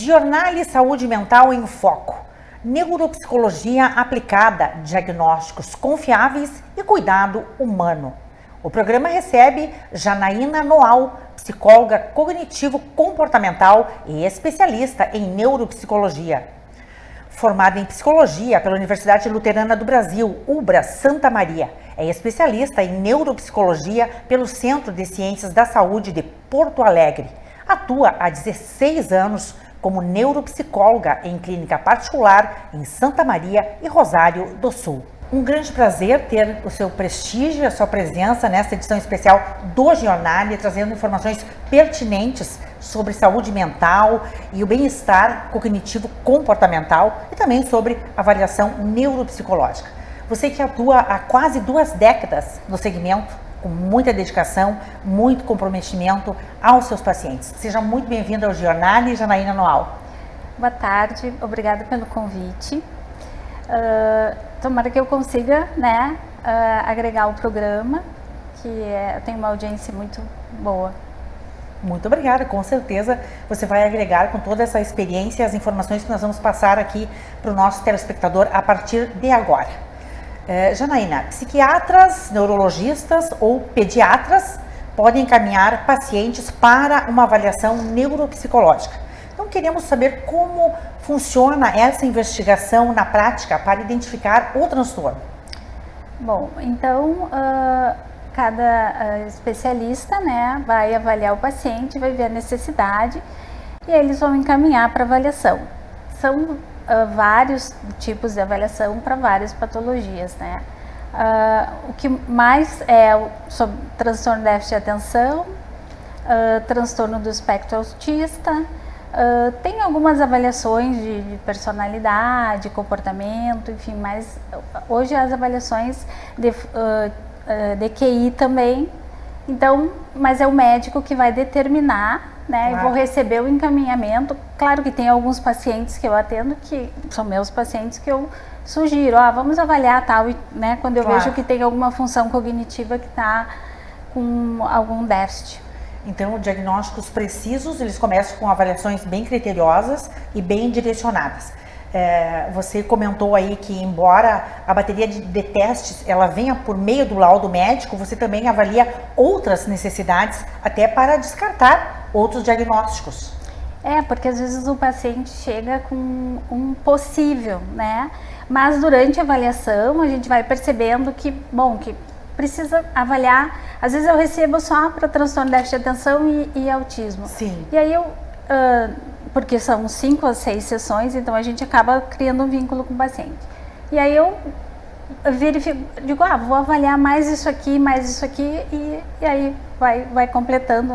Giornale Saúde Mental em Foco. Neuropsicologia aplicada, diagnósticos confiáveis e cuidado humano. O programa recebe Janaína Noal, psicóloga cognitivo-comportamental e especialista em neuropsicologia. Formada em psicologia pela Universidade Luterana do Brasil, UBRA Santa Maria, é especialista em neuropsicologia pelo Centro de Ciências da Saúde de Porto Alegre. Atua há 16 anos como neuropsicóloga em clínica particular em Santa Maria e Rosário do Sul. Um grande prazer ter o seu prestígio e a sua presença nesta edição especial do Giornale, trazendo informações pertinentes sobre saúde mental e o bem-estar cognitivo-comportamental e também sobre avaliação neuropsicológica. Você que atua há quase 2 décadas no segmento, com muita dedicação, muito comprometimento aos seus pacientes. Seja muito bem-vinda ao Giornale, Janaína Noal. Boa tarde, obrigada pelo convite. Tomara que eu consiga, agregar o programa, que tem uma audiência muito boa. Muito obrigada, com certeza você vai agregar com toda essa experiência as informações que nós vamos passar aqui para o nosso telespectador a partir de agora. Janaína, psiquiatras, neurologistas ou pediatras podem encaminhar pacientes para uma avaliação neuropsicológica. Então queremos saber como funciona essa investigação na prática para identificar o transtorno. Bom, então cada especialista vai avaliar o paciente, vai ver a necessidade e aí eles vão encaminhar para avaliação. São vários tipos de avaliação para várias patologias, o que mais é sobre transtorno de déficit de atenção, transtorno do espectro autista, tem algumas avaliações de personalidade, comportamento, enfim, mas hoje as avaliações de QI também, então, mas é o médico que vai determinar, claro. E vou receber o encaminhamento. Claro que tem alguns pacientes que eu atendo que são meus pacientes que eu sugiro, vamos avaliar tal, quando eu vejo que tem alguma função cognitiva que está com algum déficit. Então, diagnósticos precisos, eles começam com avaliações bem criteriosas e bem direcionadas. Você comentou aí que, embora a bateria de testes ela venha por meio do laudo médico, você também avalia outras necessidades até para descartar outros diagnósticos. Porque às vezes o paciente chega com um possível, mas durante a avaliação a gente vai percebendo que precisa avaliar. Às vezes eu recebo só para transtorno de déficit de atenção e autismo. Sim. E aí porque são 5 a 6 sessões, então a gente acaba criando um vínculo com o paciente. E aí eu verifico, digo, vou avaliar mais isso aqui e aí vai completando,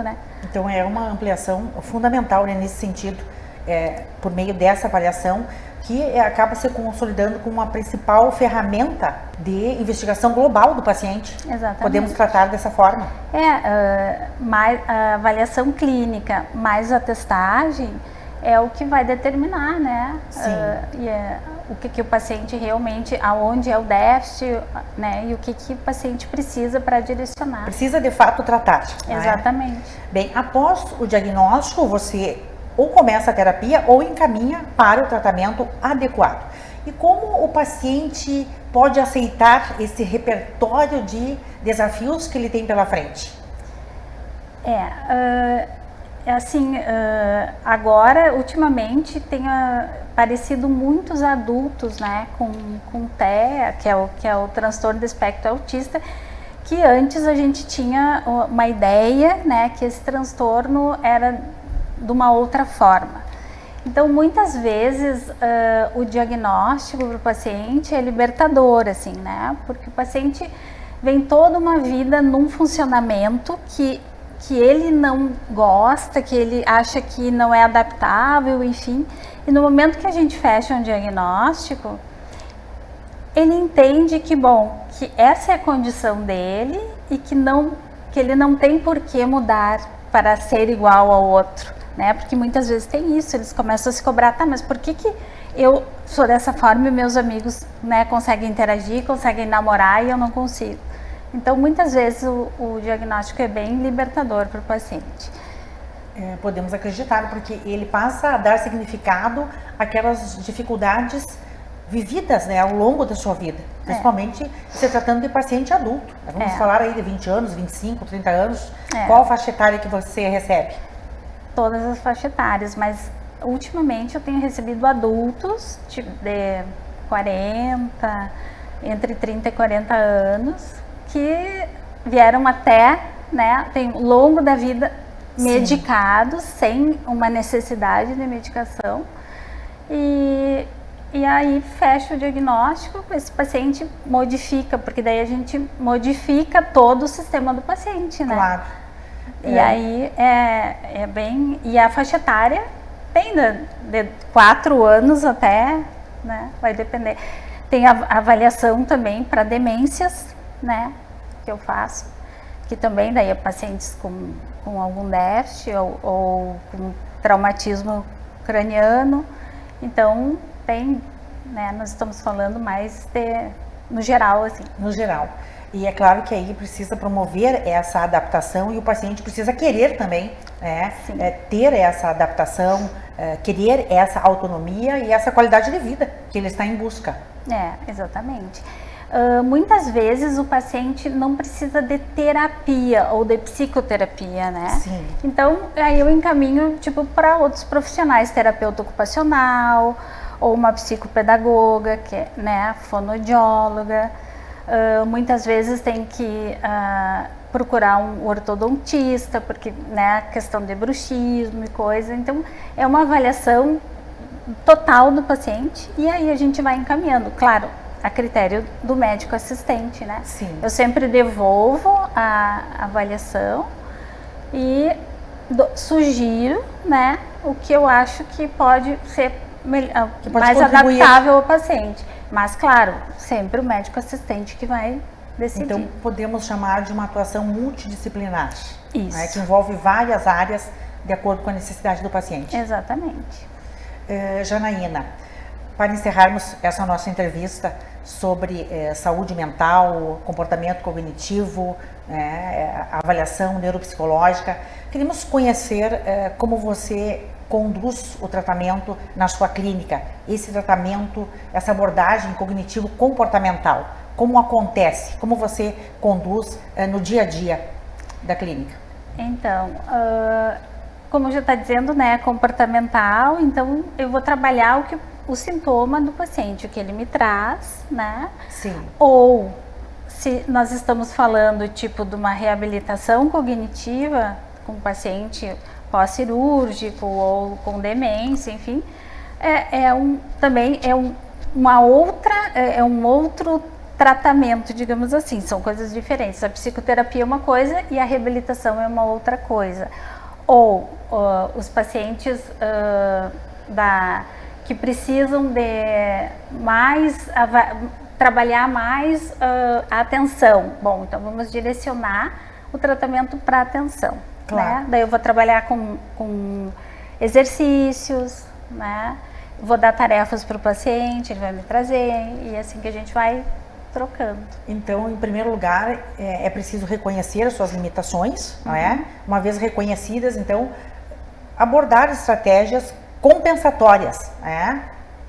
Então é uma ampliação fundamental nesse sentido, por meio dessa avaliação, que acaba se consolidando como uma principal ferramenta de investigação global do paciente. Exatamente. Podemos tratar dessa forma. Mais a avaliação clínica mais a testagem é o que vai determinar, Sim. O que o paciente realmente, aonde é o déficit, e o que o paciente precisa para direcionar. Precisa de fato tratar. Exatamente. Bem, após o diagnóstico, você ou começa a terapia ou encaminha para o tratamento adequado. E como o paciente pode aceitar esse repertório de desafios que ele tem pela frente? Agora, ultimamente, tem aparecido muitos adultos, com TEA, que é o transtorno do espectro autista, que antes a gente tinha uma ideia, que esse transtorno era de uma outra forma. Então, muitas vezes, o diagnóstico para o paciente é libertador, porque o paciente vem toda uma vida num funcionamento que ele não gosta, que ele acha que não é adaptável, enfim. E no momento que a gente fecha um diagnóstico, ele entende que essa é a condição dele e que ele não tem por que mudar para ser igual ao outro, Porque muitas vezes tem isso, eles começam a se cobrar, mas por que eu sou dessa forma e meus amigos, conseguem interagir, conseguem namorar e eu não consigo? Então, muitas vezes o diagnóstico é bem libertador para o paciente. Podemos acreditar, porque ele passa a dar significado àquelas dificuldades vividas, né, ao longo da sua vida, principalmente se tratando de paciente adulto. Vamos falar aí de 20 anos, 25, 30 anos. Qual faixa etária que você recebe? Todas as faixas etárias, mas ultimamente eu tenho recebido adultos de 40, entre 30 e 40 anos, que vieram até, né, tem longo da vida medicados, sem uma necessidade de medicação, e aí fecha o diagnóstico, esse paciente modifica, porque daí a gente modifica todo o sistema do paciente, né? Claro. E aí é bem... E a faixa etária tem de 4 anos até, né? Vai depender. Tem a avaliação também para demências, né? Que eu faço, que também daí é pacientes com algum déficit ou com traumatismo craniano. Então, tem, né? Nós estamos falando mais no geral, assim. No geral. E é claro que aí precisa promover essa adaptação e o paciente precisa querer também, né? Ter essa adaptação, querer essa autonomia e essa qualidade de vida que ele está em busca. Exatamente. Muitas vezes o paciente não precisa de terapia ou de psicoterapia, né? Sim. Então, aí eu encaminho, tipo, para outros profissionais, terapeuta ocupacional ou uma psicopedagoga, que é, né, fonoaudióloga. Muitas vezes tem que procurar um ortodontista, porque, né, questão de bruxismo e coisa. Então, é uma avaliação total do paciente e aí a gente vai encaminhando, claro, a critério do médico assistente, né? Sim. Eu sempre devolvo a avaliação e sugiro, né, o que eu acho que pode ser mais adaptável ao paciente. Mas, claro, sempre o médico assistente que vai decidir. Então, podemos chamar de uma atuação multidisciplinar. Isso. Né, que envolve várias áreas de acordo com a necessidade do paciente. Exatamente. Janaína, para encerrarmos essa nossa entrevista sobre saúde mental, comportamento cognitivo, avaliação neuropsicológica, queríamos conhecer como você conduz o tratamento na sua clínica, esse tratamento, essa abordagem cognitivo-comportamental, como acontece, como você conduz no dia a dia da clínica? Então, como já está dizendo, né, comportamental, então eu vou trabalhar o sintoma do paciente, o que ele me traz, né? Sim. Ou se nós estamos falando tipo de uma reabilitação cognitiva com o paciente pós-cirúrgico ou com demência, enfim, também é um outro tratamento, digamos assim, são coisas diferentes. A psicoterapia é uma coisa e a reabilitação é uma outra coisa. Ou os pacientes que precisam de trabalhar mais a atenção. Bom, então vamos direcionar o tratamento para a atenção. Claro. Né? Daí eu vou trabalhar com exercícios, né? Vou dar tarefas para o paciente, ele vai me trazer, e assim que a gente vai trocando. Então, em primeiro lugar, é preciso reconhecer as suas limitações, não é? Uma vez reconhecidas, então, abordar estratégias compensatórias,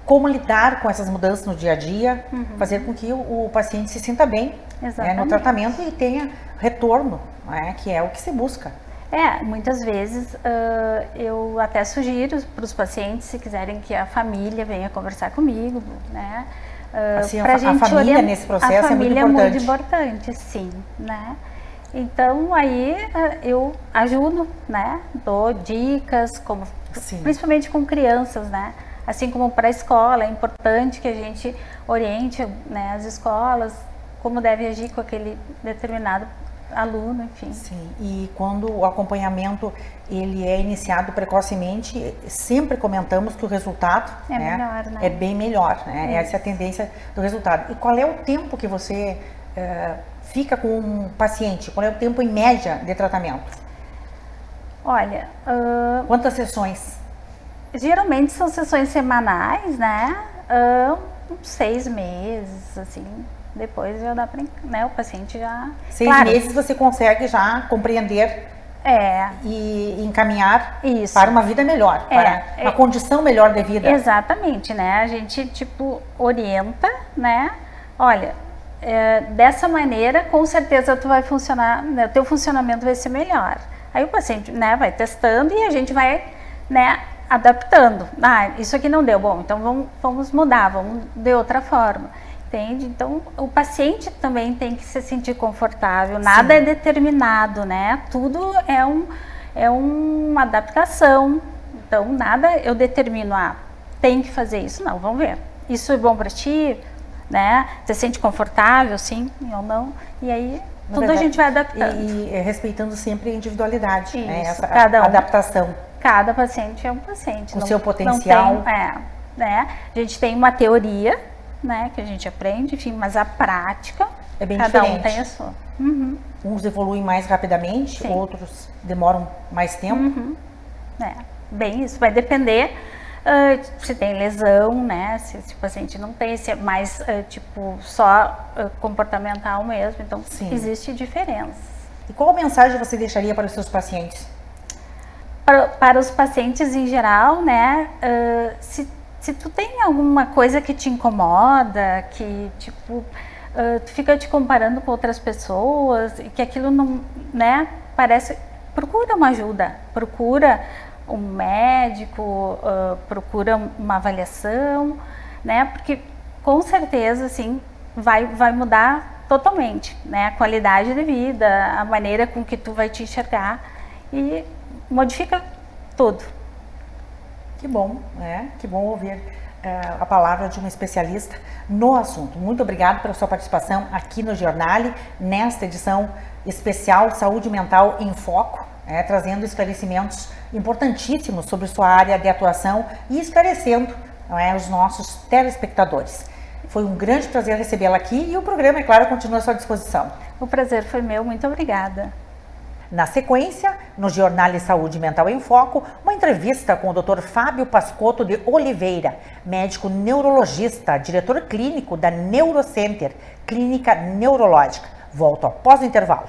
como lidar com essas mudanças no dia a dia, fazer com que o paciente se sinta bem, no tratamento e tenha retorno, que é o que se busca. Muitas vezes eu até sugiro para os pacientes, se quiserem, que a família venha conversar comigo, né? Assim, a família nesse processo é muito importante. A família é muito importante, sim, né? Então, aí eu ajudo, né? Dou dicas, principalmente com crianças, né? Assim como para a escola, é importante que a gente oriente, né, as escolas, como deve agir com aquele determinado aluno, enfim. Sim, e quando o acompanhamento ele é iniciado precocemente, sempre comentamos que o resultado melhor, né? É bem melhor, né? Essa é a tendência do resultado. E qual é o tempo que você fica com um paciente? Qual é o tempo em média de tratamento? Olha... Quantas sessões? Geralmente são sessões semanais, né? Uns 6 meses, assim... Depois já dá para, né, o paciente já... 6 meses você consegue já compreender e encaminhar Isso. para uma vida melhor, para uma condição melhor de vida. Exatamente, né? A gente, tipo, orienta, né? Olha, dessa maneira, com certeza tu vai funcionar, né? O teu funcionamento vai ser melhor. Aí o paciente, né, vai testando e a gente vai, né, adaptando. Ah, isso aqui não deu, bom, então vamos mudar, vamos de outra forma. Entende? Então, o paciente também tem que se sentir confortável, nada é determinado, né? Tudo é uma adaptação, então nada eu determino, tem que fazer isso, não, vamos ver. Isso é bom para ti, né? Você se sente confortável, sim ou não? E aí, tudo a gente vai adaptando. E respeitando sempre a individualidade, isso, né? Essa adaptação. Cada paciente é um paciente. Com seu potencial. Não tem, né? A gente tem uma teoria, né, que a gente aprende, enfim, mas a prática é bem cada diferente. Um tem a sua. Uns evoluem mais rapidamente, outros demoram mais tempo. Bem, isso vai depender se tem lesão, né, se o paciente não tem, se é mais tipo só comportamental mesmo, então existe diferença. E qual mensagem você deixaria para os seus pacientes? Para os pacientes em geral, né, se tu tem alguma coisa que te incomoda, que tipo, tu fica te comparando com outras pessoas, e que aquilo não, né, parece, procura uma ajuda, procura um médico, procura uma avaliação, né, porque com certeza, assim, vai mudar totalmente, né, a qualidade de vida, a maneira com que tu vai te enxergar e modifica tudo. Que bom, né? Que bom ouvir a palavra de uma especialista no assunto. Muito obrigada pela sua participação aqui no Giornale, nesta edição especial Saúde Mental em Foco, trazendo esclarecimentos importantíssimos sobre sua área de atuação e esclarecendo os nossos telespectadores. Foi um grande prazer recebê-la aqui e o programa, é claro, continua à sua disposição. O prazer foi meu, muito obrigada. Na sequência, no Giornale Saúde Mental em Foco, uma entrevista com o Dr. Fábio Pascotto de Oliveira, médico neurologista, diretor clínico da Neurocenter, clínica neurológica. Volto após o intervalo.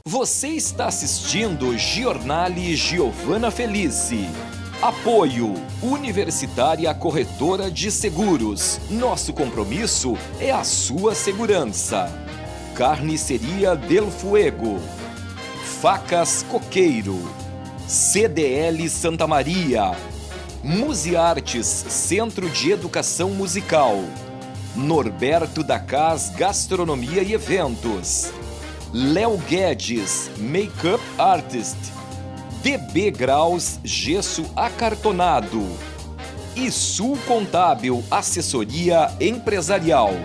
Você está assistindo Giornale Giovana Felice. Apoio Universitária Corretora de Seguros. Nosso compromisso é a sua segurança. Carniceria Del Fuego. Facas Coqueiro. CDL Santa Maria. Museartes Centro de Educação Musical. Norberto da Cas Gastronomia e Eventos. Léo Guedes Makeup Artist. DB Graus Gesso Acartonado e Sul Contábil Assessoria Empresarial.